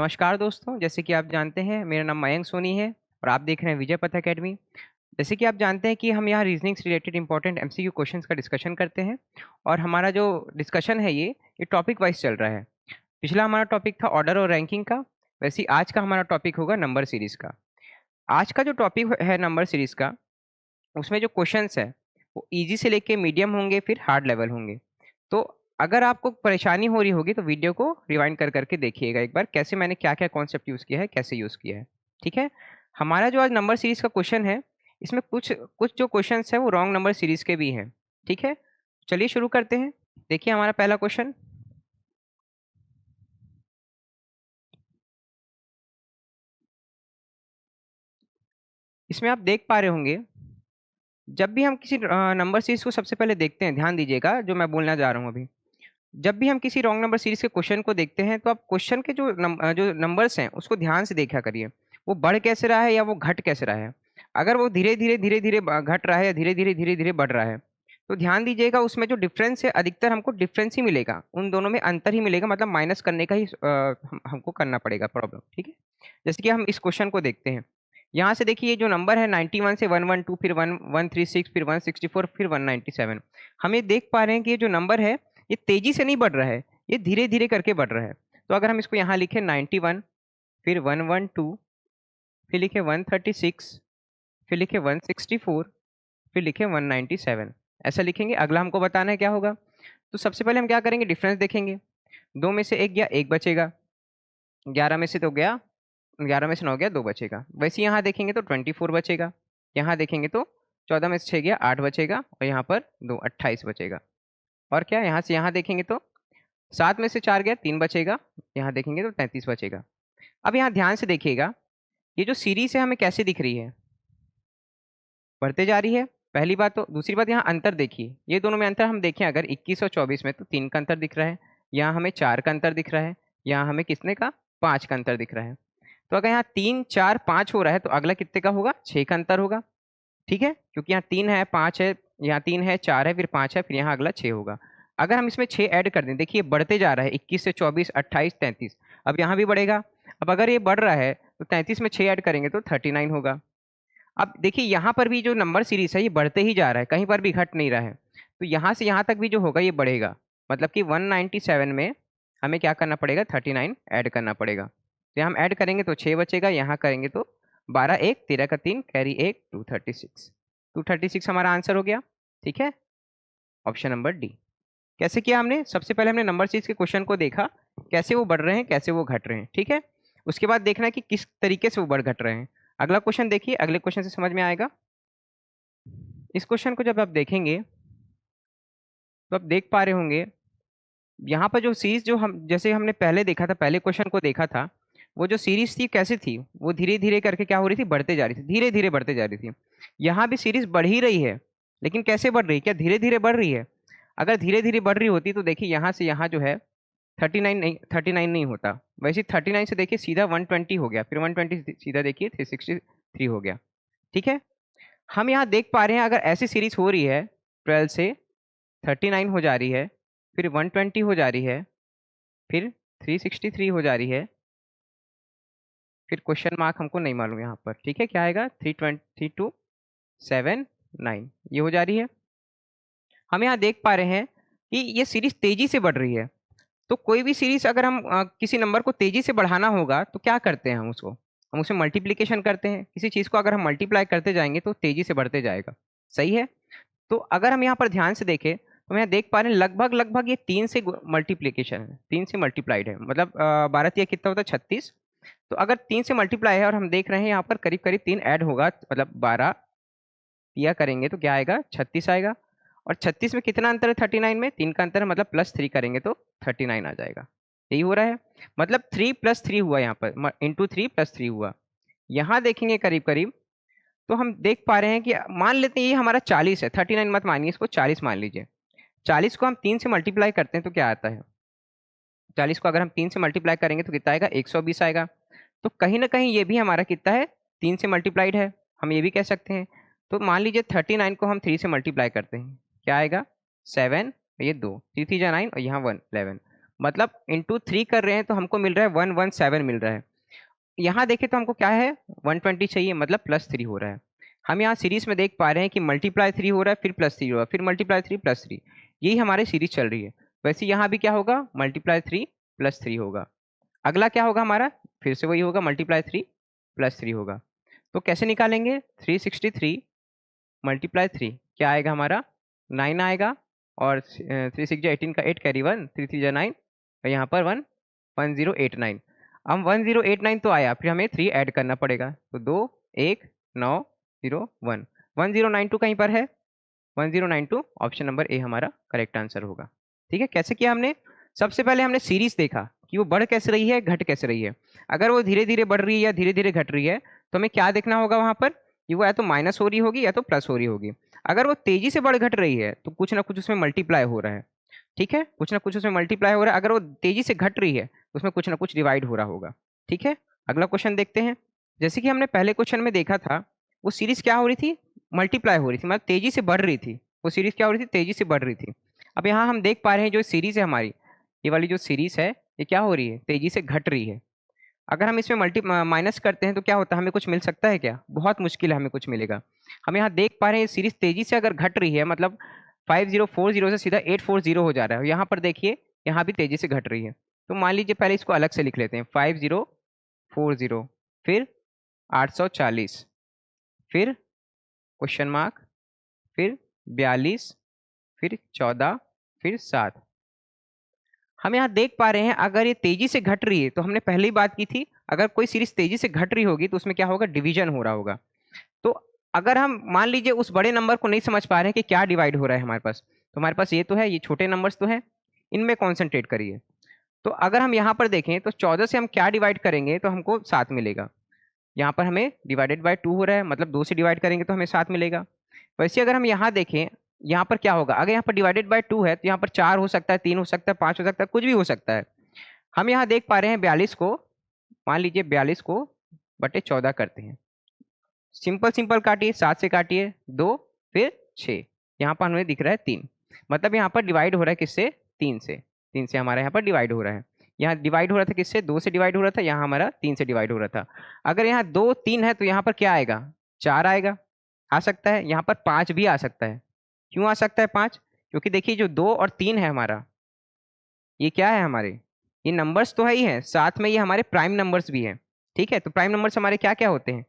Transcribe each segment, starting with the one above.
नमस्कार दोस्तों, जैसे कि आप जानते हैं मेरा नाम मयंक सोनी है और आप देख रहे हैं विजय पथ एकेडमी। जैसे कि आप जानते हैं कि हम यहाँ रीजनिंग से रिलेटेड इंपॉर्टेंट एमसीक्यू क्वेश्चंस का डिस्कशन करते हैं और हमारा जो डिस्कशन है ये टॉपिक वाइज चल रहा है। पिछला हमारा टॉपिक था ऑर्डर और रैंकिंग का, वैसे ही आज का हमारा टॉपिक होगा नंबर सीरीज का। आज का जो टॉपिक है नंबर सीरीज का, उसमें जो क्वेश्चंस है वो इजी से लेके मीडियम होंगे, फिर हार्ड लेवल होंगे। तो अगर आपको परेशानी हो रही होगी तो वीडियो को रिवाइंड कर करके देखिएगा एक बार, कैसे मैंने क्या क्या कॉन्सेप्ट यूज़ किया है, कैसे यूज़ किया है। ठीक है। हमारा जो आज नंबर सीरीज का क्वेश्चन है, इसमें कुछ कुछ जो क्वेश्चंस है वो रॉन्ग नंबर सीरीज के भी हैं। ठीक है, चलिए शुरू करते हैं। देखिए हमारा पहला क्वेश्चन, इसमें आप देख पा रहे होंगे, जब भी हम किसी नंबर सीरीज को सबसे पहले देखते हैं, ध्यान दीजिएगा जो मैं बोलना जा रहा हूँ अभी। जब भी हम किसी रॉन्ग नंबर सीरीज के क्वेश्चन को देखते हैं तो आप क्वेश्चन के जो नंबर्स हैं उसको ध्यान से देखा करिए। वो बढ़ कैसे रहा है या वो घट कैसे रहा है। अगर वो धीरे धीरे घट रहा है या धीरे धीरे बढ़ रहा है, तो ध्यान दीजिएगा उसमें जो डिफरेंस है, अधिकतर हमको डिफरेंस ही मिलेगा, उन दोनों में अंतर ही मिलेगा, मतलब माइनस करने का ही हमको करना पड़ेगा प्रॉब्लम। ठीक है। जैसे कि हम इस क्वेश्चन को देखते हैं, यहाँ से देखिए ये जो नंबर है 91 से 112, फिर 1136, फिर 164, फिर 197। हम ये देख पा रहे हैं कि ये जो नंबर है ये तेजी से नहीं बढ़ रहा है, ये धीरे धीरे करके बढ़ रहा है। तो अगर हम इसको यहाँ लिखें 91, फिर 112, फिर लिखे 136, फिर लिखे 164, फिर लिखे 197, ऐसा लिखेंगे। अगला हमको बताना है क्या होगा। तो सबसे पहले हम क्या करेंगे, डिफरेंस देखेंगे। 2 में से 1 गया, 1 बचेगा। 11 में से तो गया, 11 में से 9 गया, 2 बचेगा। वैसे यहाँ देखेंगे तो 24 बचेगा। यहाँ देखेंगे तो 14 में से 6 गया, 8 बचेगा, और यहाँ पर 2, 28 बचेगा। और क्या, यहाँ से यहाँ देखेंगे तो 7 में से 4 गया, 3 बचेगा। यहाँ देखेंगे तो 33 बचेगा। अब यहाँ ध्यान से देखिएगा, ये जो सीरीज है हमें कैसे दिख रही है, बढ़ते जा रही है, पहली बात। तो दूसरी बात, यहाँ अंतर देखिए, ये दोनों में अंतर हम देखें अगर 21 और 24 में, तो 3 का अंतर दिख रहा है। यहाँ हमें 4 का अंतर दिख रहा है। यहाँ हमें कितने का, 5 का अंतर दिख रहा है। तो अगर यहाँ 3, 4, 5 हो रहा है तो अगला कितने का होगा, 6 का अंतर होगा। ठीक है, क्योंकि यहाँ 3 है, 5 है, यहाँ 3 है, 4 है, फिर 5 है, फिर यहाँ अगला 6 होगा। अगर हम इसमें 6 ऐड कर दें, देखिए बढ़ते जा रहा है, 21 से 24, 28, 33। अब यहाँ भी बढ़ेगा। अब अगर ये बढ़ रहा है तो 33 में 6 ऐड करेंगे तो 39 होगा। अब देखिए यहाँ पर भी जो नंबर सीरीज है ये बढ़ते ही जा रहा है, कहीं पर भी घट नहीं रहा है। तो यहाँ से यहाँ तक भी जो होगा ये बढ़ेगा, मतलब कि 197 में हमें क्या करना पड़ेगा, 39 ऐड करना पड़ेगा। तो यहाँ हम ऐड करेंगे तो 6 बचेगा, यहाँ करेंगे तो 12, 1, 13 का 3, कैरी 1, 236। 236 हमारा आंसर हो गया। ठीक है, ऑप्शन नंबर डी। कैसे किया हमने, सबसे पहले हमने नंबर सीरीज के क्वेश्चन को देखा, कैसे वो बढ़ रहे हैं, कैसे वो घट रहे हैं। ठीक है, उसके बाद देखना है कि किस तरीके से वो बढ़ घट रहे हैं। अगला क्वेश्चन देखिए, अगले क्वेश्चन से समझ में आएगा। इस क्वेश्चन को जब आप देखेंगे तो आप देख पा रहे होंगे, यहाँ पर जो सीरीज जो हम जैसे हमने पहले देखा था, पहले क्वेश्चन को देखा था, वो जो सीरीज थी कैसी थी, वो धीरे धीरे करके क्या हो रही थी, बढ़ते जा रही थी, धीरे धीरे बढ़ते जा रही थी। यहाँ भी सीरीज बढ़ ही रही है, लेकिन कैसे बढ़ रही है, क्या धीरे धीरे बढ़ रही है। अगर धीरे धीरे बढ़ रही होती तो देखिए यहाँ से यहाँ जो है 39 नहीं होता। वैसे 39 से देखिए सीधा 120 हो गया, फिर 120 सीधा देखिए 363 हो गया। ठीक है, हम यहाँ देख पा रहे हैं अगर ऐसी सीरीज हो रही है, 12 से 39 हो जा रही है, फिर 120 हो जा रही है, फिर 363 हो जा रही है, फिर क्वेश्चन मार्क हमको नहीं मालूम यहाँ पर। ठीक है, क्या आएगा, 32279 ये हो जा रही है। हम यहाँ देख पा रहे हैं कि ये सीरीज तेजी से बढ़ रही है। तो कोई भी सीरीज अगर हम किसी नंबर को तेजी से बढ़ाना होगा तो क्या करते हैं, हम उसे मल्टीप्लिकेशन करते हैं। किसी चीज़ को अगर हम मल्टीप्लाई करते जाएंगे तो तेजी से बढ़ते जाएगा। सही है। तो अगर हम यहाँ पर ध्यान से देखें तो हम यहाँ देख पा रहे हैं लगभग लगभग ये 3 से मल्टीप्लिकेशन है, 3 से मल्टीप्लाइड है, मतलब 12 तिया कितना होता है, 36। तो अगर 3 से मल्टीप्लाई है और हम देख रहे हैं यहाँ पर करीब करीब 3 ऐड होगा, मतलब 12 तिया करेंगे तो क्या आएगा, 36 आएगा। और 36 में कितना अंतर है, 39 में 3 का अंतर है, मतलब +3 करेंगे तो 39 आ जाएगा। यही हो रहा है, मतलब 3 + 3 हुआ यहाँ पर, इंटू 3 + 3 हुआ। यहाँ देखेंगे करीब करीब तो हम देख पा रहे हैं कि मान लेते हैं ये हमारा 40 है, 39 मत मानिए, इसको 40 मान लीजिए। 40 को हम 3 से मल्टीप्लाई करते हैं तो क्या आता है, 40 को अगर हम 3 से मल्टीप्लाई करेंगे तो कितना आएगा, 120 आएगा। तो कहीं ना कहीं ये भी हमारा कितना है, 3 से मल्टीप्लाइड है, हम ये भी कह सकते हैं। तो मान लीजिए 39 को हम 3 से मल्टीप्लाई करते हैं, क्या आएगा, 7, ये 2, 3 3 जा 9, और यहाँ 1 11। मतलब इंटू 3 कर रहे हैं तो हमको मिल रहा है 117 मिल रहा है। यहाँ देखें तो हमको क्या है 120 चाहिए, मतलब +3 हो रहा है। हम यहाँ सीरीज में देख पा रहे हैं कि मल्टीप्लाई 3 हो रहा है, फिर +3 हो रहा है, फिर मल्टीप्लाई 3 +3, यही हमारी सीरीज चल रही है। वैसे यहाँ भी क्या होगा, मल्टीप्लाई 3 +3 होगा। अगला क्या होगा हमारा, फिर से वही होगा, मल्टीप्लाई 3 +3 होगा। तो कैसे निकालेंगे, 363 मल्टीप्लाई 3 क्या आएगा हमारा, 9 आएगा, और 3 6 18 का 8 कैरी 1, 3 3 9, और यहाँ पर 1089। अब 1089 तो आया, फिर हमें 3 ऐड करना पड़ेगा, तो 2 1 9 0 1 1092 कहीं पर है, 1092 ऑप्शन नंबर ए हमारा करेक्ट आंसर होगा। ठीक है, कैसे किया हमने, सबसे पहले हमने सीरीज देखा कि वो बढ़ कैसे रही है, घट कैसे रही है। अगर वो धीरे धीरे बढ़ रही है या धीरे धीरे घट रही है तो हमें क्या देखना होगा वहां पर, कि वो या तो माइनस हो रही होगी या तो प्लस हो रही होगी। अगर वो तेजी से बढ़ घट रही है तो कुछ ना कुछ उसमें मल्टीप्लाई हो रहा है। ठीक है, कुछ ना कुछ उसमें मल्टीप्लाई हो रहा है। अगर वो तेजी से घट रही है तो उसमें कुछ ना कुछ डिवाइड हो रहा होगा। ठीक है, अगला क्वेश्चन देखते हैं। जैसे कि हमने पहले क्वेश्चन में देखा था, वो सीरीज क्या हो रही थी, मल्टीप्लाई हो रही थी, मतलब तेजी से बढ़ रही थी। वो सीरीज क्या हो रही थी, तेजी से बढ़ रही थी। अब यहाँ हम देख पा रहे हैं जो सीरीज है हमारी, ये वाली जो सीरीज है, ये क्या हो रही है, तेजी से घट रही है। अगर हम इसमें माइनस करते हैं तो क्या होता है, हमें कुछ मिल सकता है क्या, बहुत मुश्किल है हमें कुछ मिलेगा। हम यहाँ देख पा रहे हैं सीरीज तेजी से अगर घट रही है, मतलब 5040 से सीधा 840 हो जा रहा है। यहाँ पर देखिए, यहाँ भी तेजी से घट रही है। तो मान लीजिए पहले इसको अलग से लिख लेते हैं, 5040, फिर 840, फिर क्वेश्चन मार्क, फिर 42, फिर 14, फिर 7। हम यहाँ देख पा रहे हैं अगर ये तेजी से घट रही है, तो हमने पहले ही बात की थी, अगर कोई सीरीज तेजी से घट रही होगी तो उसमें क्या होगा, डिवीजन हो रहा होगा। तो अगर हम मान लीजिए उस बड़े नंबर को नहीं समझ पा रहे हैं कि क्या डिवाइड हो रहा है हमारे पास, तो हमारे पास ये तो है, ये छोटे नंबर्स तो है, इनमें कॉन्सेंट्रेट करिए। तो अगर हम यहाँ पर देखें तो 14 से हम क्या डिवाइड करेंगे तो हमको 7 मिलेगा। यहाँ पर हमें डिवाइडेड बाय 2 हो रहा है, मतलब 2 से डिवाइड करेंगे तो हमें 7 मिलेगा। वैसे अगर हम यहाँ देखें, यहाँ पर क्या होगा, अगर यहाँ पर डिवाइडेड बाय 2 है तो यहाँ पर 4 हो सकता है, 3 हो सकता है, 5 हो सकता है, कुछ भी हो सकता है। हम यहाँ देख पा रहे हैं 42 को, मान लीजिए 42 को बटे 14 करते हैं। सिंपल सिंपल काटिए, 7 से काटिए 2, फिर 6, यहाँ पर हमें दिख रहा है 3। मतलब यहाँ पर डिवाइड हो रहा है किससे, 3 से। 3 से हमारा यहाँ पर डिवाइड हो रहा है। यहाँ डिवाइड हो रहा था किससे, 2 से डिवाइड हो रहा था, यहाँ हमारा 3 से डिवाइड हो रहा था। अगर यहाँ 2 3 है तो यहाँ पर क्या आएगा, 4 आएगा, आ सकता है। यहाँ पर 5 भी आ सकता है। क्यों आ सकता है 5, क्योंकि देखिए जो 2 और 3 है हमारा, ये क्या है हमारे, ये नंबर्स तो है ही है, साथ में ये हमारे प्राइम नंबर्स भी हैं। ठीक है, तो प्राइम नंबर्स हमारे क्या क्या होते हैं,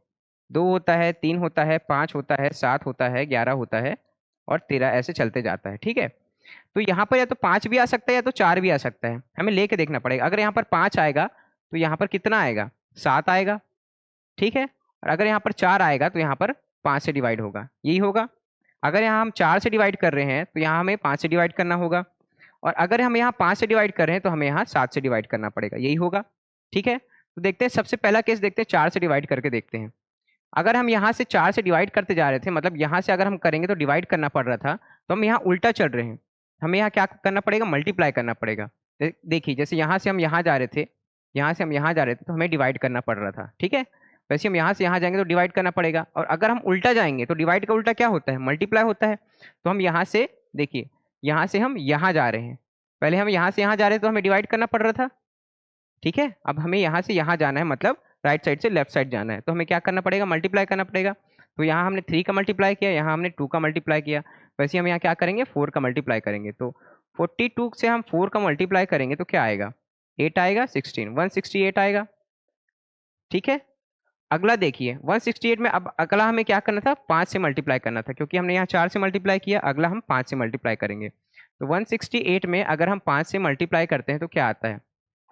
2 होता है, 3 होता है, 5 होता है, 7 होता है, 11 होता है, और 13, ऐसे चलते जाता है। ठीक है, तो यहाँ पर या तो 5 भी आ सकता है या तो 4 भी आ सकता है, हमें लेके देखना पड़ेगा। अगर यहाँ पर 5 आएगा तो यहाँ पर कितना आएगा, 7 आएगा। ठीक है, और अगर यहाँ पर 4 आएगा तो यहाँ पर 5 से डिवाइड होगा, यही होगा। अगर यहाँ हम 4 से डिवाइड कर रहे हैं तो यहाँ हमें 5 से डिवाइड करना होगा, और अगर हम यहाँ 5 से डिवाइड कर रहे हैं तो हमें यहाँ 7 से डिवाइड करना पड़ेगा, यही होगा। ठीक है, तो देखते हैं, सबसे पहला केस देखते हैं, 4 से डिवाइड करके देखते हैं। अगर हम यहाँ से 4 से डिवाइड करते जा रहे थे, मतलब यहाँ से अगर हम करेंगे तो डिवाइड करना पड़ रहा था, तो हम यहाँ उल्टा चल रहे हैं, हमें यहाँ क्या करना पड़ेगा, मल्टीप्लाई करना पड़ेगा। देखिए, जैसे यहाँ से हम यहाँ जा रहे थे, यहाँ से हम यहाँ जा रहे थे, तो हमें डिवाइड करना पड़ रहा था। ठीक है, वैसे हम यहाँ से यहाँ जाएंगे तो डिवाइड करना पड़ेगा, और अगर हम उल्टा जाएंगे तो डिवाइड का उल्टा क्या होता है, मल्टीप्लाई होता है। तो हम यहाँ से देखिए, यहाँ से हम यहाँ जा रहे हैं, पहले हम यहाँ से यहाँ जा रहे थे तो हमें डिवाइड करना पड़ रहा था। ठीक है, अब हमें यहाँ से यहाँ जाना है, मतलब राइट साइड से लेफ्ट साइड जाना है, तो हमें क्या करना पड़ेगा, मल्टीप्लाई करना पड़ेगा। तो यहाँ हमने 3 का मल्टीप्लाई किया, यहाँ हमने 2 का मल्टीप्लाई किया, वैसे हम यहाँ क्या करेंगे, 4 का मल्टीप्लाई करेंगे। तो 42 से हम 4 का मल्टीप्लाई करेंगे तो क्या आएगा, 8 आएगा, 16, 168 आएगा। ठीक है, अगला देखिए 168 में, अब अगला हमें क्या करना था, 5 से मल्टीप्लाई करना था, क्योंकि हमने यहाँ 4 से मल्टीप्लाई किया, अगला हम 5 से मल्टीप्लाई करेंगे। तो 168 में अगर हम 5 से मल्टीप्लाई करते हैं तो क्या आता है,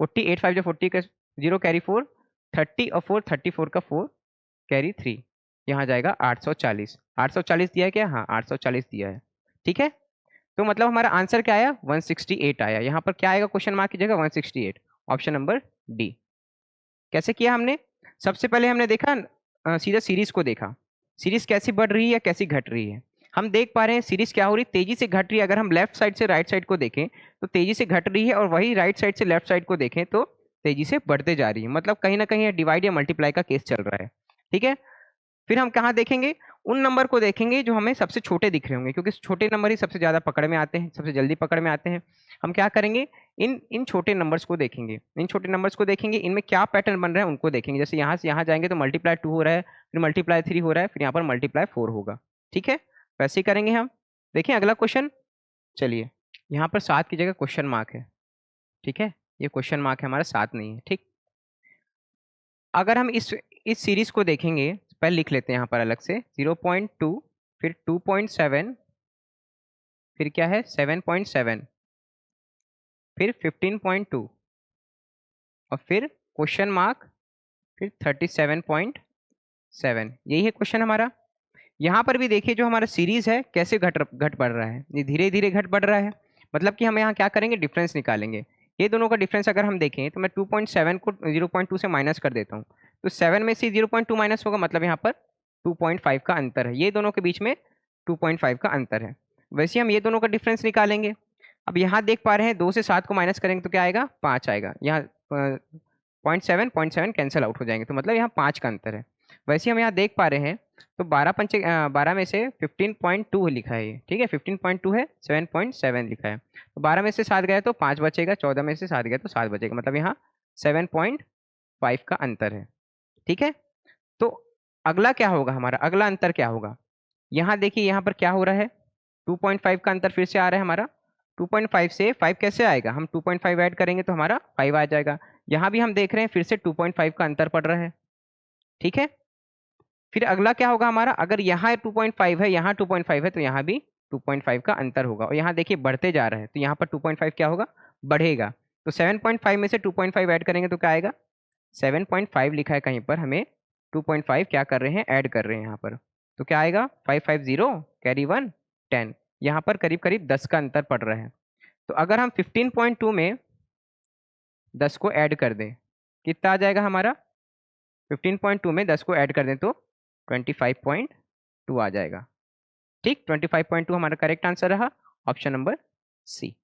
48 5 जो 40 का 0 कैरी 4, 30 और 4 34 का 4 कैरी 3, यहाँ जाएगा 840। 840 दिया है क्या, हाँ 840 दिया है। ठीक है, तो मतलब हमारा आंसर क्या आया, 168 आया। यहाँ पर क्या आएगा, क्वेश्चन मार्क की जगह 168, ऑप्शन नंबर डी। कैसे किया हमने, सबसे पहले हमने देखा सीधा सीरीज को देखा, सीरीज कैसी बढ़ रही है या कैसी घट रही है। हम देख पा रहे हैं सीरीज क्या हो रही, तेजी से घट रही है। अगर हम लेफ्ट साइड से राइट साइड को देखें तो तेजी से घट रही है, और वही राइट साइड से लेफ्ट साइड को देखें तो तेजी से बढ़ते जा रही है, मतलब कहीं ना कहीं डिवाइड या मल्टीप्लाई का केस चल रहा है। ठीक है, फिर हम कहाँ देखेंगे, उन नंबर को देखेंगे जो हमें सबसे छोटे दिख रहे होंगे, क्योंकि छोटे नंबर ही सबसे ज्यादा पकड़ में आते हैं, सबसे जल्दी पकड़ में आते हैं। हम क्या करेंगे, इन इन छोटे नंबर्स को देखेंगे, इन छोटे नंबर्स को देखेंगे, इनमें क्या पैटर्न बन रहा है उनको देखेंगे। जैसे यहाँ से यहाँ जाएंगे तो मल्टीप्लाई 2 हो रहा है, फिर मल्टीप्लाई 3 हो रहा है, फिर यहाँ पर मल्टीप्लाई 4 होगा। ठीक है, वैसे ही करेंगे हम। देखिए अगला क्वेश्चन, चलिए यहाँ पर 7 की जगह क्वेश्चन मार्क है। ठीक है, ये क्वेश्चन मार्क है हमारा, 7 नहीं है। ठीक, अगर हम इस सीरीज को देखेंगे, पहले लिख लेते हैं यहाँ पर अलग से, 0.2, फिर 2.7, फिर क्या है 7.7, फिर 15.2, और फिर क्वेश्चन मार्क, फिर 37.7। यही है क्वेश्चन हमारा। यहाँ पर भी देखिए जो हमारा सीरीज है कैसे घट बढ़ रहा है, ये धीरे धीरे घट बढ़ रहा है। मतलब कि हम यहाँ क्या करेंगे, डिफरेंस निकालेंगे। ये दोनों का डिफरेंस अगर हम देखें तो मैं 2.7 को 0.2 से माइनस कर देता हूँ, तो 7 में से 0.2 माइनस होगा, मतलब यहाँ पर 2.5 का अंतर है। ये दोनों के बीच में 2.5 का अंतर है। वैसे हम ये दोनों का डिफरेंस निकालेंगे। अब यहाँ देख पा रहे हैं 2 से 7 को माइनस करेंगे तो क्या आएगा, 5 आएगा। यहाँ 0.7 कैंसिल आउट हो जाएंगे, तो मतलब यहाँ 5 का अंतर है। वैसे हम यहाँ देख पा रहे हैं तो 12 में से 15.2 लिखा है ये। ठीक है, 15.2 है, 7.7 लिखा है, तो 12 में से 7 गया तो 5 बचेगा, 14 में से 7 गया तो 7 बचेगा, मतलब यहाँ 7.5 का अंतर है। ठीक है, तो अगला क्या होगा हमारा, अगला अंतर क्या होगा, यहाँ देखिए यहाँ पर क्या हो रहा है, 2.5 का अंतर फिर से आ रहा है हमारा। 2.5 से 5 कैसे आएगा, हम 2.5 ऐड करेंगे तो हमारा 5 आ जाएगा। यहाँ भी हम देख रहे हैं फिर से 2.5 का अंतर पड़ रहा है। ठीक है, फिर अगला क्या होगा हमारा, अगर यहाँ 2.5 है, यहाँ 2.5 है, तो यहाँ भी 2.5 का अंतर होगा। और यहाँ देखिए बढ़ते जा रहा है, तो यहाँ पर 2.5 क्या होगा, बढ़ेगा। तो 7.5 में से 2.5 ऐड करेंगे तो क्या आएगा, 7.5 लिखा है कहीं पर, हमें 2.5 क्या कर रहे हैं, ऐड कर रहे हैं यहाँ पर, तो क्या आएगा 550 कैरी 1 10। यहाँ पर करीब करीब 10 का अंतर पड़ रहा है। तो अगर हम 15.2 में 10 को ऐड कर दें, कितना आ जाएगा हमारा, 15.2 में 10 को ऐड कर दें तो 25.2 आ जाएगा। ठीक, 25.2 हमारा करेक्ट आंसर रहा, ऑप्शन नंबर सी।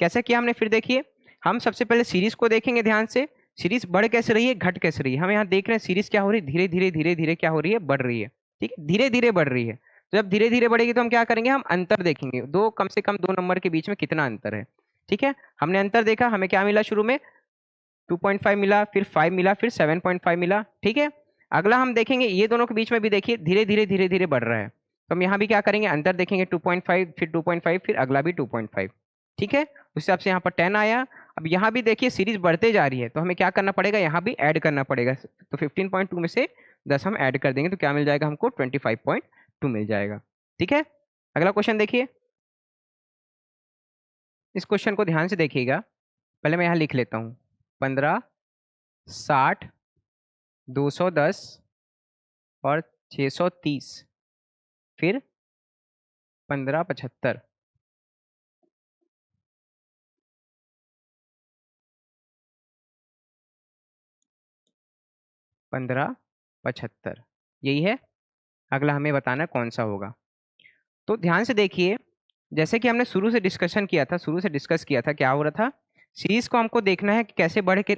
कैसे किया हमने, फिर देखिए हम सबसे पहले सीरीज को देखेंगे ध्यान से। सीरीज बढ़ कैसे रही है, घट कैसे रही है। हम यहाँ देख रहे हैं सीरीज क्या हो रही है, धीरे धीरे धीरे धीरे क्या हो रही है, बढ़ रही है। ठीक है, धीरे धीरे बढ़ रही है। तो जब धीरे धीरे बढ़ेगी तो हम क्या करेंगे, हम अंतर देखेंगे, दो कम से कम 2 नंबर के बीच में कितना अंतर है। ठीक है, हमने अंतर देखा, हमें क्या मिला, शुरू में 2.5 मिला, फिर 5 मिला, फिर 7.5 मिला। ठीक है, अगला हम देखेंगे ये दोनों के बीच में भी देखिए धीरे धीरे धीरे धीरे बढ़ रहा है, तो हम यहाँ भी क्या करेंगे, अंतर देखेंगे 2.5, फिर 2.5, फिर अगला भी 2.5। ठीक है, उस हिसाब से यहाँ पर 10 आया। अब यहाँ भी देखिए सीरीज बढ़ते जा रही है, तो हमें क्या करना पड़ेगा, यहाँ भी ऐड करना पड़ेगा। तो 15.2 में से 10 हम ऐड कर देंगे तो क्या मिल जाएगा हमको, 25.2 मिल जाएगा। ठीक है, अगला क्वेश्चन देखिए, इस क्वेश्चन को ध्यान से देखिएगा। पहले मैं यहाँ लिख लेता हूँ, 15, 60, 210 और 630, फिर 1575। 1575 यही है। अगला हमें बताना कौन सा होगा। तो ध्यान से देखिए, जैसे कि हमने शुरू से डिस्कशन किया था, शुरू से डिस्कस किया था, क्या हो रहा था, सीरीज को हमको देखना है कि कैसे बढ़ रही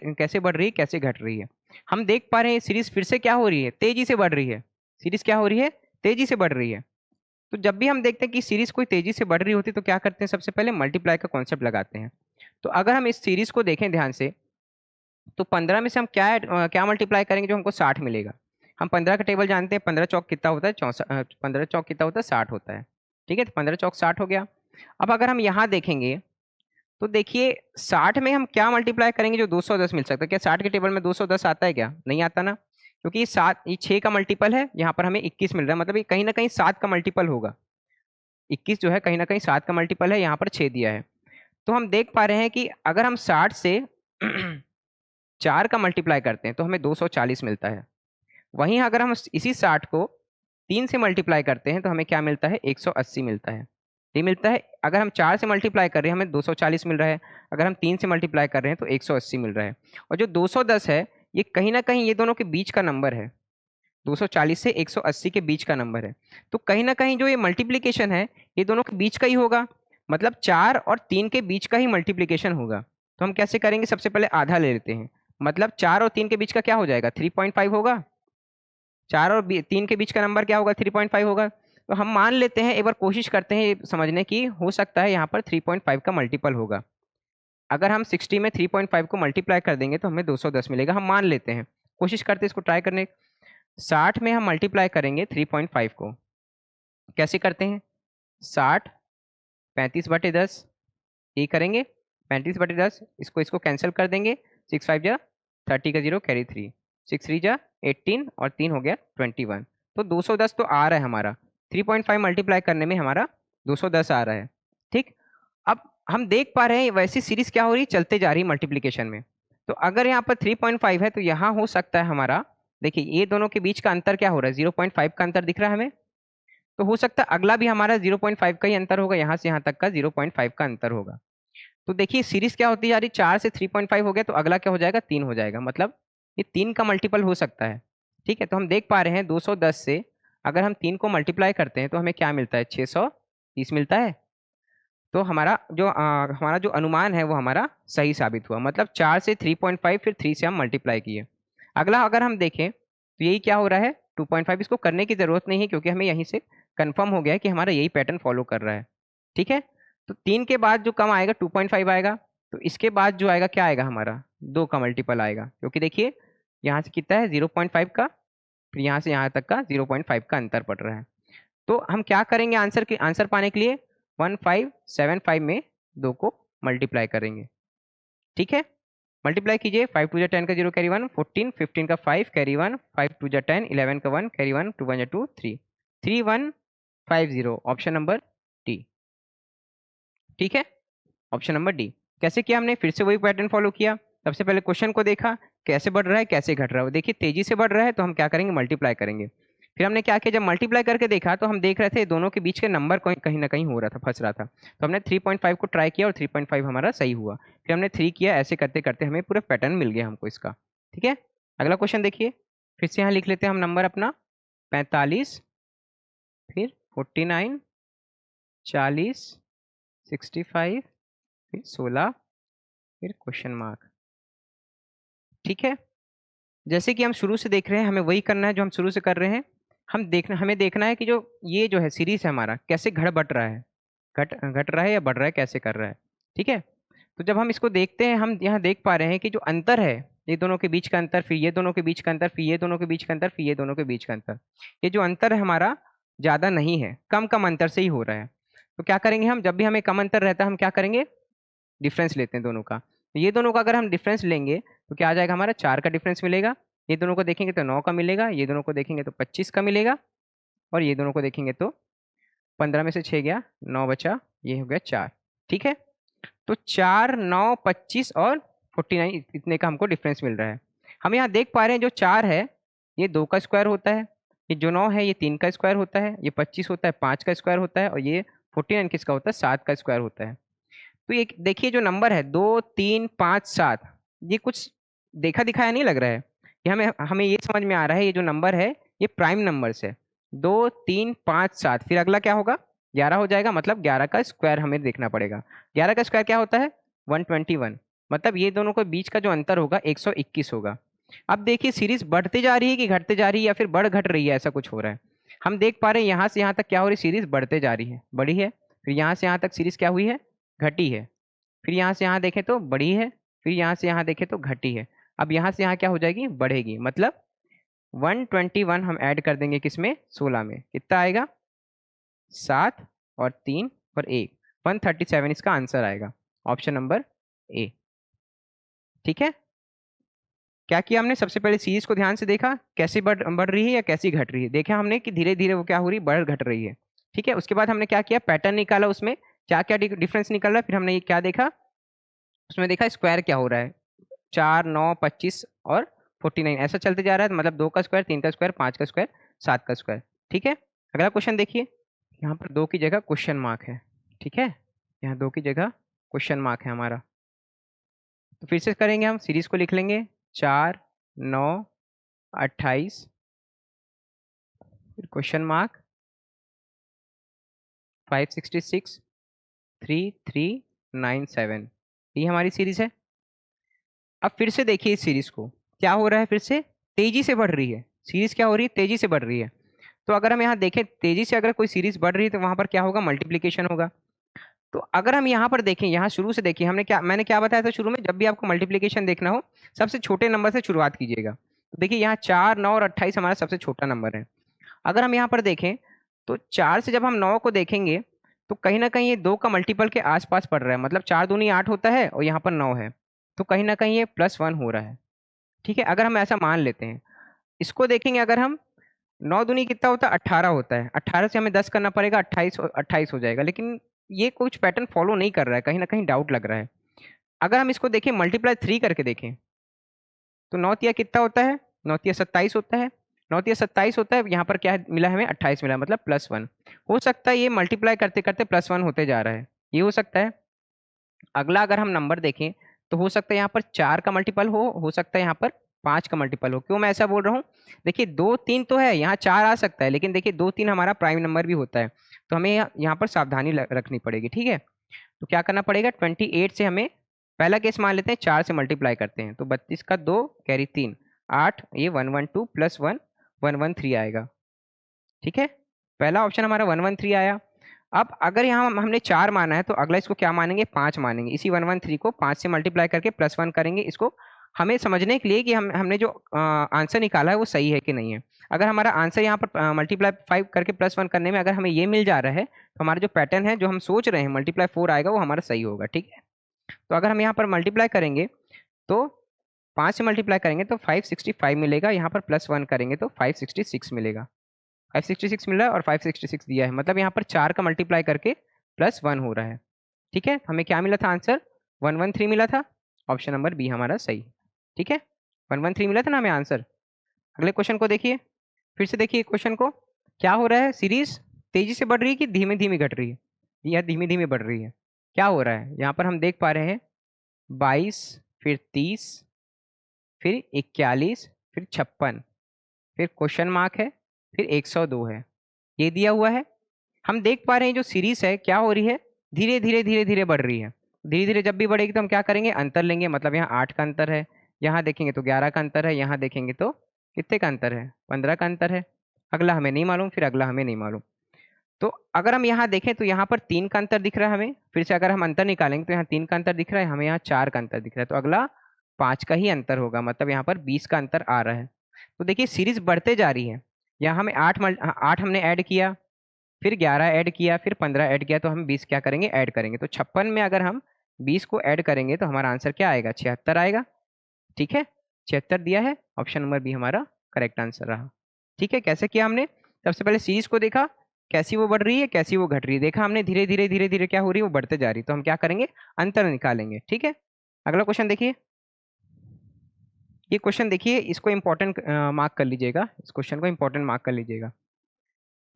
है, कैसे घट रही है। हम देख पा रहे हैं सीरीज फिर से क्या हो रही है, तेजी से बढ़ रही है। सीरीज क्या हो रही है, तेजी से बढ़ रही है। तो जब भी हम देखते हैं कि सीरीज कोई तेजी से बढ़ रही होती है तो क्या करते हैं, सबसे पहले मल्टीप्लाई का कॉन्सेप्ट लगाते हैं। तो अगर हम इस सीरीज को देखें ध्यान से, तो 15 में से हम क्या मल्टीप्लाई करेंगे जो हमको 60 मिलेगा। हम 15 का टेबल जानते हैं, 15 चौक कितना होता है, 64, 15 चौक कितना होता है, 60 होता है। ठीक है, तो 15 चौक 60 हो गया। अब अगर हम यहाँ देखेंगे तो देखिए 60 में हम क्या मल्टीप्लाई करेंगे जो 210 मिल सकता है। क्या 60 के टेबल में 210 आता है, क्या नहीं आता ना, क्योंकि ये 6 का मल्टीपल है, यहाँ पर हमें 21 मिल रहा है, मतलब ये कहीं ना कहीं 7 का मल्टीपल होगा। 21 जो है कहीं ना कहीं 7 का मल्टीपल है, यहाँ पर 6 दिया है। तो हम देख पा रहे हैं कि अगर हम 60 से 4 का मल्टीप्लाई करते हैं तो हमें 240 मिलता है। वहीं अगर हम इसी 60 को 3 से मल्टीप्लाई करते हैं तो हमें क्या मिलता है, 180 मिलता है। ये मिलता है, अगर हम 4 से मल्टीप्लाई कर रहे हैं हमें 240 मिल रहा है, अगर हम 3 से मल्टीप्लाई कर रहे हैं तो 180 मिल रहा है। और जो 210 है ये कहीं ना कहीं ये दोनों के बीच का नंबर है, 240 से 180 के बीच का नंबर है। तो कहीं ना कहीं जो ये मल्टीप्लीकेशन है ये दोनों के बीच का ही होगा, मतलब 4 और 3 के बीच का ही मल्टीप्लीकेशन होगा। तो हम कैसे करेंगे, सबसे पहले आधा ले लेते हैं, मतलब 4 और 3 के बीच का क्या हो जाएगा, 3.5 होगा। 4 और 3 के बीच का नंबर क्या होगा, 3.5 होगा। तो हम मान लेते हैं, एक बार कोशिश करते हैं ये समझने की, हो सकता है यहाँ पर 3.5 का मल्टीपल होगा। अगर हम 60 में 3.5 को मल्टीप्लाई कर देंगे तो हमें 210 मिलेगा, हम मान लेते हैं। कोशिश करते हैं इसको ट्राई करने। 60 में हम मल्टीप्लाई करेंगे 3.5 को, कैसे करते हैं, 60 35/10 ये करेंगे, 35/10, इसको इसको कैंसिल कर देंगे, 6 5 जा 30 का 0 कैरी 3, 6 3 जा 18 और 3 हो गया 21। तो 210 तो आ रहा है हमारा, 3.5 मल्टीप्लाई करने में हमारा 210 आ रहा है। ठीक, अब हम देख पा रहे हैं वैसी सीरीज क्या हो रही है, चलते जा रही है मल्टीप्लीकेशन में। तो अगर यहाँ पर 3.5 है तो यहाँ हो सकता है हमारा, देखिए ये दोनों के बीच का अंतर क्या हो रहा है, 0.5 का अंतर दिख रहा है हमें। तो हो सकता है अगला भी हमारा 0.5 का ही अंतर होगा, यहाँ से यहाँ तक का 0.5 का अंतर होगा। तो देखिए सीरीज क्या होती जा रही, 4 से 3.5 हो गया तो अगला क्या हो जाएगा, 3 हो जाएगा, मतलब ये 3 का मल्टीपल हो सकता है। ठीक है, तो हम देख पा रहे हैं 210 से अगर हम 3 को मल्टीप्लाई करते हैं तो हमें क्या मिलता है, 630 मिलता है। तो हमारा जो अनुमान है वो हमारा सही साबित हुआ, मतलब 4 से 3.5, फिर 3 से हम मल्टीप्लाई किए। अगला अगर हम देखें तो यही क्या हो रहा है, 2.5, इसको करने की जरूरत नहीं है क्योंकि हमें यहीं से कंफर्म हो गया है कि हमारा यही पैटर्न फॉलो कर रहा है। ठीक है, तो 3 के बाद जो कम आएगा 2.5 आएगा, तो इसके बाद जो आएगा क्या आएगा हमारा, 2 का मल्टीपल आएगा, क्योंकि देखिए यहाँ से कितना है 0.5 का, फिर यहाँ से यहाँ तक का 0.5 का अंतर पड़ रहा है। तो हम क्या करेंगे, आंसर पाने के लिए 1575 में 2 को मल्टीप्लाई करेंगे। ठीक है, मल्टीप्लाई कीजिए, 5 2 10 का 0 कैरी 1, 14 15 का 5 कैरी 1, 5 2 10, 11 का 1 कैरी 1, 2 1 2 3, 3150, ऑप्शन नंबर डी। ठीक है, ऑप्शन नंबर डी। कैसे किया हमने, फिर से वही पैटर्न फॉलो किया। सबसे पहले क्वेश्चन को देखा कैसे बढ़ रहा है कैसे घट रहा है, देखिए तेजी से बढ़ रहा है तो हम क्या करेंगे, मल्टीप्लाई करेंगे। फिर हमने क्या किया, जब मल्टीप्लाई करके देखा तो हम देख रहे थे दोनों के बीच के नंबर कहीं ना कहीं हो रहा था, फंस रहा था। तो हमने 3.5 को ट्राई किया और 3.5 हमारा सही हुआ। फिर हमने 3 किया, ऐसे करते करते हमें पूरा पैटर्न मिल गया हमको इसका। ठीक है, अगला क्वेश्चन देखिए, फिर से यहाँ लिख लेते हैं हम नंबर अपना, 45, फिर 49, 40, 65, फिर 16, फिर क्वेश्चन मार्क। ठीक है, जैसे कि हम शुरू से देख रहे हैं हमें वही करना है जो हम शुरू से कर रहे हैं। हमें देखना है कि जो ये जो है सीरीज है हमारा कैसे घट बढ़ रहा है, घट घट रहा है या बढ़ रहा है, कैसे कर रहा है। ठीक है, तो जब हम इसको देखते हैं हम यहाँ देख पा रहे हैं कि जो अंतर है, ये दोनों के बीच का अंतर, फिर ये दोनों के बीच का अंतर, फिर ये दोनों के बीच का अंतर, फिर ये दोनों के बीच का अंतर, ये जो अंतर है हमारा ज़्यादा नहीं है, कम कम अंतर से ही हो रहा है। तो क्या करेंगे हम, जब भी हमें कम अंतर रहता है हम क्या करेंगे, डिफरेंस लेते हैं दोनों का। तो ये दोनों का अगर हम डिफरेंस लेंगे तो क्या आ जाएगा, हमारा 4 का डिफरेंस मिलेगा। ये दोनों को देखेंगे तो 9 का मिलेगा, ये दोनों को देखेंगे तो 25 का मिलेगा, और ये दोनों को देखेंगे तो 15 में से 6 गया, 9 बचा, ये हो गया 4। ठीक है, तो 4 9 25 और 49 इतने का हमको डिफरेंस मिल रहा है। हम यहाँ देख पा रहे हैं जो 4 है ये 2 का स्क्वायर होता है, ये जो 9 है ये 3 का स्क्वायर होता है, ये 25 होता है 5 का स्क्वायर होता है, और ये 49 किसका होता है, 7 का स्क्वायर होता है। तो ये देखिए जो नंबर है 2 3 5 7, ये कुछ देखा दिखाया नहीं लग रहा है, ये हमें हमें ये समझ में आ रहा है ये जो नंबर है ये प्राइम नंबर्स है। 2 3 5 7, फिर अगला क्या होगा, 11 हो जाएगा, मतलब 11 का स्क्वायर हमें देखना पड़ेगा। 11 का स्क्वायर क्या होता है, 121, मतलब ये दोनों के बीच का जो अंतर होगा 121 होगा। अब देखिए सीरीज बढ़ती जा रही है कि घटते जा रही है, या फिर बढ़ घट रही है, ऐसा कुछ हो रहा है। हम देख पा रहे हैं यहाँ से यहाँ तक क्या हो रही है, सीरीज बढ़ते जा रही है, बढ़ी है, फिर यहाँ से यहाँ तक सीरीज क्या हुई है, घटी है, फिर यहाँ से यहाँ देखें तो बढ़ी है, फिर यहाँ से यहाँ देखें तो घटी है। अब यहाँ से यहाँ क्या हो जाएगी, बढ़ेगी, मतलब 121 हम ऐड कर देंगे किसमें, 16 में, कितना आएगा, 7 और 3 और 1, 137 इसका आंसर आएगा, ऑप्शन नंबर ए। ठीक है, क्या किया हमने, सबसे पहले सीरीज को ध्यान से देखा कैसे बढ़ रही है या कैसी घट रही है, देखा हमने कि धीरे धीरे वो क्या हो रही है, बढ़ घट रही है। ठीक है, उसके बाद हमने क्या किया, पैटर्न निकाला, उसमें क्या क्या डिफरेंस निकल रहा है, फिर हमने ये क्या देखा, उसमें देखा स्क्वायर क्या हो रहा है, 4 9 25 और 49 ऐसा चलते जा रहा है, मतलब 2 का स्क्वायर, 3 का स्क्वायर, 5 का स्क्वायर, 7 का स्क्वायर। ठीक है, अगला क्वेश्चन देखिए, यहाँ पर 2 की जगह क्वेश्चन मार्क है। ठीक है, यहाँ 2 की जगह क्वेश्चन मार्क है हमारा। तो फिर से करेंगे, हम सीरीज को लिख लेंगे, 4 9 28, फिर क्वेश्चन मार्क, 566 3397, ये हमारी सीरीज है। अब फिर से देखिए इस सीरीज को, क्या हो रहा है, फिर से तेजी से बढ़ रही है, सीरीज क्या हो रही है, तेजी से बढ़ रही है। तो अगर हम यहाँ देखें तेजी से अगर कोई सीरीज बढ़ रही है तो वहां पर क्या होगा, मल्टीप्लीकेशन होगा। तो अगर हम यहाँ पर देखें, यहाँ शुरू से देखिए, मैंने क्या बताया था शुरू में, जब भी आपको मल्टीप्लीकेशन देखना हो सबसे छोटे नंबर से शुरुआत कीजिएगा। तो देखिए यहाँ 4, 9 और 28 हमारा सबसे छोटा नंबर है। अगर हम यहाँ पर देखें तो 4 से जब हम 9 को देखेंगे तो कहीं ना कहीं ये 2 का मल्टीपल के आसपास पड़ रहा है, मतलब 4 दूनी 8 होता है और यहाँ पर 9 है, तो कहीं ना कहीं ये +1 हो रहा है। ठीक है, अगर हम ऐसा मान लेते हैं, इसको देखेंगे अगर हम, 9 दूनी कितना होता है, 18 होता है, 18 से हमें 10 करना पड़ेगा, 28 28 हो जाएगा, लेकिन ये कुछ पैटर्न फॉलो नहीं कर रहा है, कहीं ना कहीं डाउट लग रहा है। अगर हम इसको देखें मल्टीप्लाई 3 करके देखें तो 9 तिया कितना होता है, 9 तिया 27 होता है, 9 तिया 27 होता है, यहाँ पर क्या मिला हमें, 28 मिला, मतलब +1। हो सकता है ये मल्टीप्लाई करते करते +1 होते जा रहा है, ये हो सकता है। अगला अगर हम नंबर देखें तो हो सकता है यहाँ पर 4 का मल्टीपल हो सकता है यहाँ पर 5 का मल्टीपल हो। क्यों मैं ऐसा बोल रहा हूँ, देखिए 2 3 तो है, यहाँ 4 आ सकता है, लेकिन देखिए 2 3 हमारा प्राइम नंबर भी होता है, तो हमें यहाँ पर सावधानी रखनी पड़ेगी। ठीक है, तो क्या करना पड़ेगा, 28 से हमें, पहला केस मान लेते हैं 4 से मल्टीप्लाई करते हैं, तो 32 का 2 कैरी 3 8, ये 112 + 1 113 आएगा। ठीक है, पहला ऑप्शन हमारा 113 आया। अब अगर यहाँ हमने 4 माना है तो अगला इसको क्या मानेंगे, 5 मानेंगे। इसी 113 को 5 से मल्टीप्लाई करके +1 करेंगे, इसको हमें समझने के लिए कि हमने जो आंसर निकाला है वो सही है कि नहीं है। अगर हमारा आंसर यहाँ पर मल्टीप्लाई 5 करके +1 करने में अगर हमें ये मिल जा रहा है तो हमारा जो पैटर्न है, जो हम सोच रहे हैं मल्टीप्लाई 4 आएगा, वो हमारा सही होगा। ठीक है, तो अगर हम यहाँ पर मल्टीप्लाई करेंगे तो 5 से मल्टीप्लाई करेंगे तो 565 मिलेगा, यहाँ पर +1 करेंगे तो 566 मिलेगा। 566 मिल रहा है और 566 दिया है, मतलब यहाँ पर 4 का मल्टीप्लाई करके +1 हो रहा है। ठीक है, हमें क्या मिला था आंसर, 113 मिला था, ऑप्शन नंबर बी हमारा सही। ठीक है, 113 मिला था ना हमें आंसर। अगले क्वेश्चन को देखिए, फिर से देखिए क्वेश्चन को, क्या हो रहा है, सीरीज तेजी से बढ़ रही है कि धीमे धीमे घट रही है, या धीमे धीमे बढ़ रही है, क्या हो रहा है। यहाँ पर हम देख पा रहे हैं 22, फिर 30, फिर 41, फिर 56, फिर क्वेश्चन मार्क है, फिर 102 है, ये दिया हुआ है। हम देख पा रहे हैं जो सीरीज है क्या हो रही है, धीरे धीरे धीरे धीरे बढ़ रही है। धीरे धीरे जब भी बढ़ेगी तो हम क्या करेंगे, अंतर लेंगे, मतलब यहाँ 8 का अंतर है, यहाँ देखेंगे तो 11 का अंतर है, यहाँ देखेंगे तो कितने का अंतर है, 15 का अंतर है। अगला हमें नहीं मालूम, फिर अगला हमें नहीं मालूम। तो अगर हम यहाँ देखें तो यहाँ पर 3 का अंतर दिख रहा है हमें, फिर से अगर हम अंतर निकालेंगे तो यहाँ 3 का अंतर दिख रहा है, हमें यहाँ 4 का अंतर दिख रहा है, तो अगला 5 का ही अंतर होगा, मतलब यहाँ पर 20 का अंतर आ रहा है। तो देखिए सीरीज बढ़ते जा रही है, यहाँ हमें 8 हमने ऐड किया, फिर 11 ऐड किया, फिर 15 ऐड किया, तो हम 20 क्या करेंगे, ऐड करेंगे। तो 56 में अगर हम 20 को ऐड करेंगे तो हमारा आंसर क्या आएगा, 76 आएगा। ठीक है, 76 दिया है, ऑप्शन नंबर बी हमारा करेक्ट आंसर रहा। ठीक है, कैसे किया हमने, सबसे पहले सीरीज को देखा, कैसी वो बढ़ रही है, कैसी वो घट रही है, देखा हमने धीरे धीरे धीरे धीरे क्या हो रही है, वो बढ़ते जा रही है, तो हम क्या करेंगे, अंतर निकालेंगे। ठीक है, अगला क्वेश्चन देखिए, ये क्वेश्चन देखिए, इसको इंपॉर्टेंट मार्क कर लीजिएगा, इस क्वेश्चन को इंपॉर्टेंट मार्क कर लीजिएगा।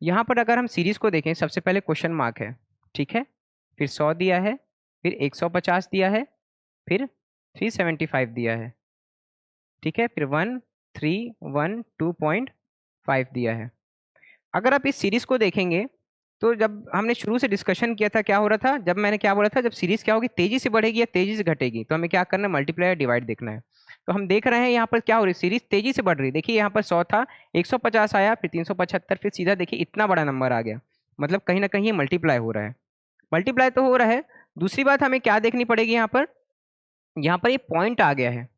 यहाँ पर अगर हम सीरीज को देखें, सबसे पहले क्वेश्चन मार्क है, ठीक है, फिर 100 दिया है, फिर 150 दिया है, फिर 375 दिया है। ठीक है, फिर 1312.5 दिया है। अगर आप इस सीरीज को देखेंगे तो जब हमने शुरू से डिस्कशन किया था क्या हो रहा था, जब मैंने क्या बोला था, जब सीरीज क्या होगी, तेजी से बढ़ेगी या तेजी से घटेगी, तो हमें क्या करना है, मल्टीप्लाई या डिवाइड देखना है। तो हम देख रहे हैं यहाँ पर क्या हो रही है, सीरीज तेजी से बढ़ रही है। देखिए यहाँ पर 100 था, 150 आया, फिर 375, फिर सीधा देखिए इतना बड़ा नंबर आ गया, मतलब कहीं ना कहीं ये मल्टीप्लाई हो रहा है। मल्टीप्लाई तो हो रहा है, दूसरी बात हमें क्या देखनी पड़ेगी, यहाँ पर ये पॉइंट आ गया है,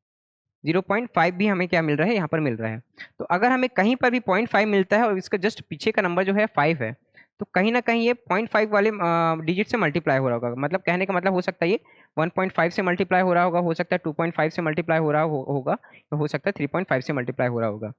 0.5 भी हमें क्या मिल रहा है, यहाँ पर मिल रहा है। तो अगर हमें कहीं पर भी 0.5 मिलता है और इसका जस्ट पीछे का नंबर जो है 5 है, तो कहीं ना कहीं ये 0.5 वाले डिजिट से मल्टीप्लाई हो रहा होगा, मतलब कहने का मतलब हो सकता है ये 1.5 से मल्टीप्लाई हो रहा होगा, हो सकता है 2.5 से मल्टीप्लाई हो रहा होगा, हो सकता है 3.5 से मल्टीप्लाई हो रहा होगा।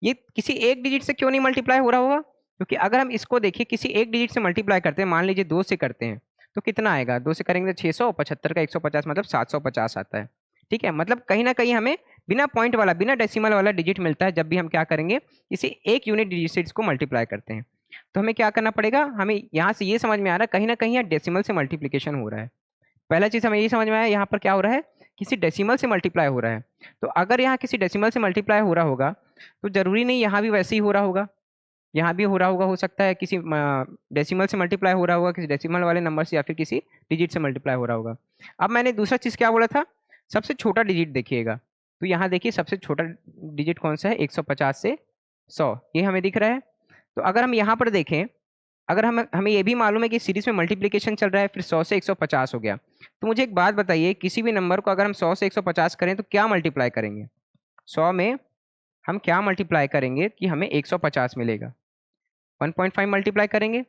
ये किसी एक डिजिट से क्यों नहीं मल्टीप्लाई हो रहा होगा, क्योंकि अगर हम इसको देखिए किसी एक डिजिट से मल्टीप्लाई करते हैं, मान लीजिए 2 से करते हैं, तो कितना आएगा, 2 से करेंगे तो 600, 75 का 150 मतलब 750 आता है। ठीक है, मतलब कहीं ना कहीं हमें बिना पॉइंट वाला, बिना डेसिमल वाला डिजिट मिलता है जब भी हम क्या करेंगे, किसी एक यूनिट डिजिट से इसको मल्टीप्लाई करते हैं। तो हमें क्या करना पड़ेगा, हमें यहाँ से ये समझ में आ रहा है कहीं ना कहीं यहाँ डेसिमल से मल्टीप्लिकेशन हो रहा है। पहला चीज हमें ये समझ में आया, यहाँ पर क्या हो रहा है, किसी डेसिमल से मल्टीप्लाई हो रहा है। तो अगर यहाँ किसी डेसिमल से मल्टीप्लाई हो रहा होगा तो जरूरी नहीं यहाँ भी वैसे ही हो रहा होगा, यहाँ भी हो रहा होगा, हो सकता है किसी डेसिमल से मल्टीप्लाई हो रहा होगा, किसी डेसिमल वाले नंबर से, या फिर किसी डिजिट से मल्टीप्लाई हो रहा होगा। अब मैंने दूसरा चीज क्या बोला था, सबसे छोटा डिजिट देखिएगा, तो यहाँ देखिए सबसे छोटा डिजिट कौन सा है, 150 से 100, ये हमें दिख रहा है। तो अगर हम यहाँ पर देखें, अगर हमें ये भी मालूम है कि सीरीज में मल्टीप्लिकेशन चल रहा है, फिर 100 से 150 हो गया, तो मुझे एक बात बताइए, किसी भी नंबर को अगर हम 100 से 150 करें तो क्या मल्टीप्लाई करेंगे? 100 में हम क्या मल्टीप्लाई करेंगे कि हमें 150 मिलेगा? 1.5 मल्टीप्लाई करेंगे,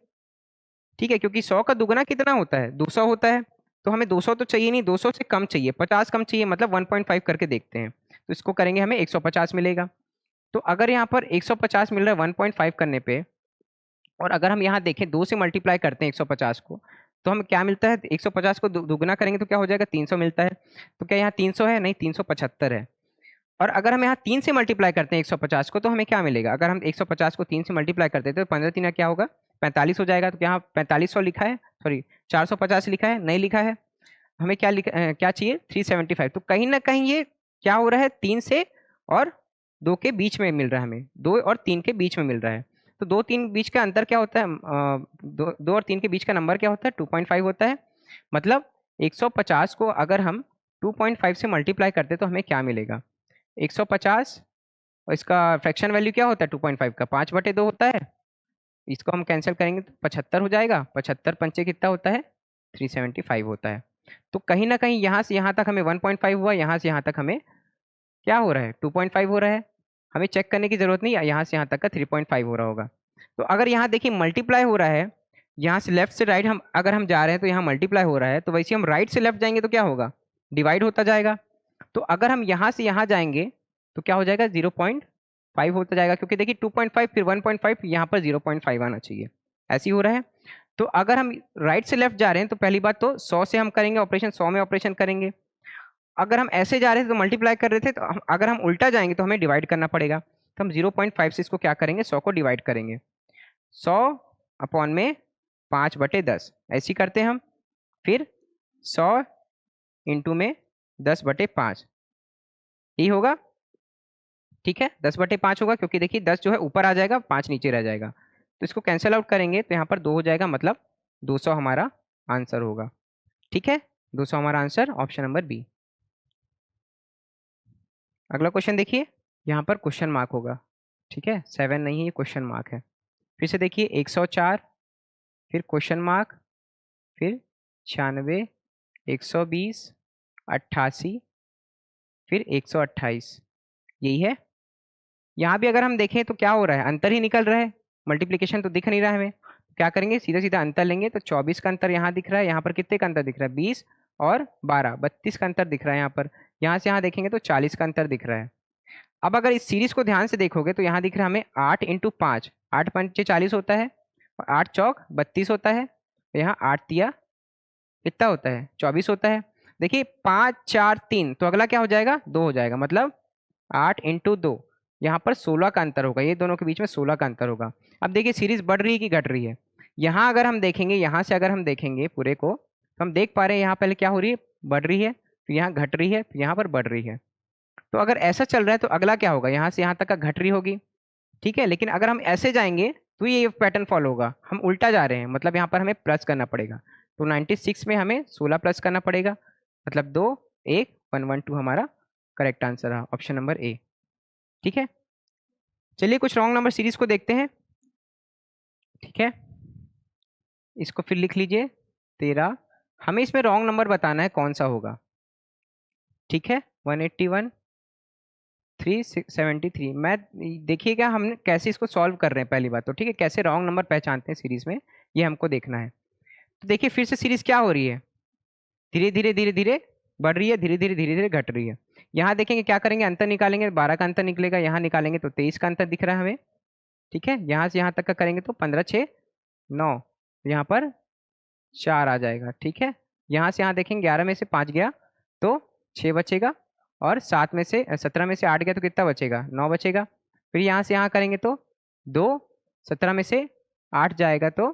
ठीक है, क्योंकि 100 का दुगना कितना होता है? 200 होता है। तो हमें 200 तो चाहिए नहीं, 200 से कम चाहिए, 50 कम चाहिए, मतलब 1.5 करके देखते हैं। तो इसको करेंगे, हमें 150 मिलेगा। तो अगर यहाँ पर 150 मिल रहा है 1.5 करने पे, और अगर हम यहाँ देखें 2 से मल्टीप्लाई करते हैं 150 को, तो हमें क्या मिलता है? 150 को दुगना करेंगे तो क्या हो जाएगा? 300 मिलता है। तो क्या यहाँ 300 है? नहीं, 375 है। और अगर हम यहाँ 3 से मल्टीप्लाई करते हैं 150 को, तो हमें क्या मिलेगा? अगर हम 150 को 3 से मल्टीप्लाई करते हैं तो 15 3 क्या होगा? 45 हो जाएगा। तो क्या यहाँ 4500 लिखा है? सॉरी, 450 लिखा है? नहीं लिखा है। हमें क्या चाहिए? 375। तो कहीं ना कहीं ये क्या हो रहा है? 3 से और 2 के बीच में मिल रहा है हमें, 2 और 3 के बीच में मिल रहा है। तो 2 3 बीच का अंतर क्या होता है? 2 और 3 के बीच का नंबर क्या होता है? 2.5 होता है। मतलब 150 को अगर हम 2.5 से मल्टीप्लाई करते हैं तो हमें क्या मिलेगा? 150, और इसका फ्रैक्शन वैल्यू क्या होता है? 2.5 का 5/2 होता है। इसको हम कैंसिल करेंगे तो 75 हो जाएगा। 75 पंचे कितना होता है? 375 होता है। तो कहीं ना कहीं यहाँ से यहाँ तक हमें 1.5 हुआ, यहाँ से यहाँ तक हमें क्या हो रहा है? 2.5 हो रहा है। हमें चेक करने की जरूरत नहीं, यहाँ से यहाँ तक का 3.5 हो रहा होगा। तो अगर यहाँ देखिए मल्टीप्लाई हो रहा है, यहाँ से लेफ्ट से राइट अगर हम जा रहे हैं तो यहाँ मल्टीप्लाई हो रहा है, तो वैसे हम राइट से लेफ्ट जाएंगे तो क्या होगा? डिवाइड होता जाएगा। तो अगर हम यहाँ से यहाँ जाएंगे तो क्या हो जाएगा? 0.5 होता जाएगा, क्योंकि देखिए 2.5 फिर 1.5, यहाँ पर 0.5 आना चाहिए। ऐसे ही हो रहा है। तो अगर हम राइट से लेफ्ट जा रहे हैं तो पहली बात तो 100 से हम करेंगे ऑपरेशन, 100 में ऑपरेशन करेंगे। अगर हम ऐसे जा रहे थे तो मल्टीप्लाई कर रहे थे, तो अगर हम उल्टा जाएंगे तो हमें डिवाइड करना पड़ेगा। तो हम 0.5 से इसको क्या करेंगे? 100 को डिवाइड करेंगे। 100 अपॉन में 5/10 ऐसी करते हैं हम। फिर 100 इंटू में 10/5, यही होगा। ठीक है, 10/5 होगा, क्योंकि देखिए 10 जो है ऊपर आ जाएगा, 5 नीचे रह जाएगा। तो इसको कैंसिल आउट करेंगे तो यहाँ पर 2 हो जाएगा, मतलब 200 हमारा आंसर होगा। ठीक है, 200 हमारा आंसर, ऑप्शन नंबर बी। अगला क्वेश्चन देखिए, यहाँ पर क्वेश्चन मार्क होगा। ठीक है, 7 नहीं है, ये क्वेश्चन मार्क है। फिर से देखिए 104, फिर क्वेश्चन मार्क, फिर 96, 120, 88, फिर 128, यही है। यहाँ भी अगर हम देखें तो क्या हो रहा है? अंतर ही निकल रहा है, मल्टीप्लिकेशन तो दिख नहीं रहा है हमें। क्या करेंगे? सीधा सीधा अंतर लेंगे। तो 24 का अंतर यहाँ दिख रहा है, यहाँ पर कितने का अंतर दिख रहा है? 20 और 12, 32 का अंतर दिख रहा है यहाँ पर। यहाँ से यहाँ देखेंगे तो 40 का अंतर दिख रहा है। अब अगर इस सीरीज को ध्यान से देखोगे तो यहाँ दिख रहा है हमें 8 इंटू 5, 8 पंचे 40 होता है, और 8 चौक 32 होता है, और यहाँ 8 तिया कितना होता है? 24 होता है। देखिए 5 4 3, तो अगला क्या हो जाएगा? 2 हो जाएगा, मतलब 8 इंटू 2, यहाँ पर 16 का अंतर होगा, ये दोनों के बीच में 16 का अंतर होगा। अब देखिए सीरीज बढ़ रही है कि घट रही है? यहाँ अगर हम देखेंगे, यहाँ से अगर हम देखेंगे पूरे को, तो हम देख पा रहे हैं यहाँ पहले क्या हो रही है? बढ़ रही है, फिर यहाँ घट रही है, फिर यहाँ पर बढ़ रही है। तो अगर ऐसा चल रहा है तो अगला क्या होगा? यहाँ से यहाँ तक का घट रही होगी। ठीक है, लेकिन अगर हम ऐसे जाएंगे तो ये पैटर्न फॉलो होगा, हम उल्टा जा रहे हैं, मतलब यहाँ पर हमें प्लस करना पड़ेगा। तो 96 में हमें 16 प्लस करना पड़ेगा, मतलब 2 1 112 हमारा करेक्ट आंसर है, ऑप्शन नंबर ए। ठीक है, चलिए कुछ रॉन्ग नंबर सीरीज को देखते हैं। ठीक है, इसको फिर लिख लीजिए 13। हमें इसमें रॉन्ग नंबर बताना है कौन सा होगा। ठीक है, 181 373। मैं देखिएगा हम कैसे इसको सॉल्व कर रहे हैं पहली बात तो। ठीक है, कैसे रॉन्ग नंबर पहचानते हैं सीरीज में, ये हमको देखना है। तो देखिए फिर से सीरीज क्या हो रही है? धीरे धीरे धीरे धीरे बढ़ रही है, धीरे धीरे धीरे धीरे घट रही है। यहाँ देखेंगे क्या करेंगे? अंतर निकालेंगे, 12 का अंतर निकलेगा। यहाँ निकालेंगे तो 23 का अंतर दिख रहा है हमें। ठीक है, यहाँ से यहाँ तक का करेंगे तो 15 6 9, यहाँ पर 4 आ जाएगा। ठीक है, यहाँ से यहाँ देखेंगे 11 में से 5 गया तो 6 बचेगा, और 7 में से 17 में से 8 गया तो कितना बचेगा? 9 बचेगा। फिर यहाँ से यहाँ करेंगे तो 2, 17 में से 8 जाएगा तो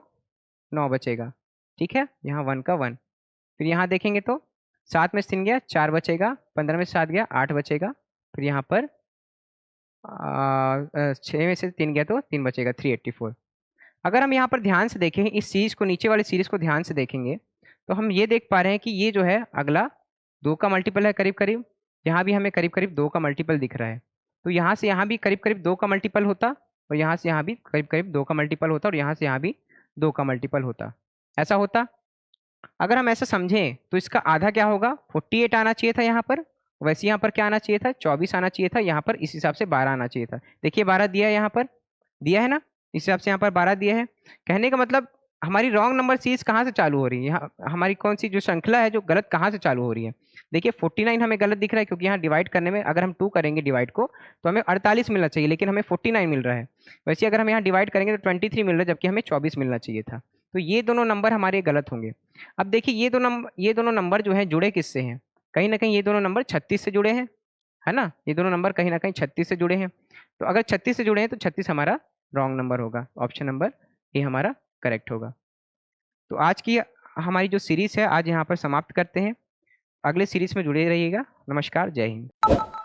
9 बचेगा। ठीक है, यहाँ 1 का 1। फिर यहाँ देखेंगे तो 7 में से 3 गया 4 बचेगा, 15 में से 7 गया 8 बचेगा। फिर यहाँ पर 6 में से 3 गया तो 3 बचेगा, 384। अगर हम यहाँ पर ध्यान से देखें, इस सीरीज को, नीचे वाली सीरीज को ध्यान से देखेंगे तो हम ये देख पा रहे हैं कि ये जो है अगला 2 का मल्टीपल है करीब करीब। यहाँ भी हमें करीब करीब 2 का मल्टीपल दिख रहा है। तो यहाँ से यहाँ भी करीब करीब 2 का मल्टीपल होता, और यहाँ से यहाँ भी करीब करीब 2 का मल्टीपल होता और यहाँ से यहाँ भी 2 का मल्टीपल होता। ऐसा होता। अगर हम ऐसा समझें तो इसका आधा क्या होगा, 48 आना चाहिए था यहाँ पर। वैसे यहाँ पर क्या आना चाहिए था, 24 आना चाहिए था। यहाँ पर इस हिसाब से 12 आना चाहिए था। देखिए 12 दिया है, यहाँ पर दिया है ना, इस हिसाब से यहाँ पर 12 दिया है। कहने का मतलब हमारी रॉन्ग नंबर सीरीज कहाँ से चालू हो रही है, यहाँ हमारी कौन सी जो श्रृंखला है जो गलत कहाँ से चालू हो रही है। देखिए 49 हमें गलत दिख रहा है, क्योंकि यहाँ डिवाइड करने में अगर हम 2 करेंगे डिवाइड को तो हमें 48 मिलना चाहिए, लेकिन हमें 49 मिल रहा है। वैसे अगर हम यहाँ डिवाइड करेंगे तो 23 मिल रहा है, जबकि हमें 24 मिलना चाहिए था। तो ये दोनों नंबर हमारे गलत होंगे। अब देखिए ये दोनों नंबर जो है जुड़े किससे हैं, कहीं ना कहीं ये दोनों नंबर 36 से जुड़े हैं, है ना। ये दोनों नंबर कहीं ना कहीं 36 से जुड़े हैं। तो अगर 36 से जुड़े हैं तो 36 हमारा रॉन्ग नंबर होगा। ऑप्शन नंबर ए हमारा करेक्ट होगा। तो आज की हमारी जो सीरीज है आज यहाँ पर समाप्त करते हैं। अगले सीरीज में जुड़े रहिएगा। नमस्कार, जय हिंद।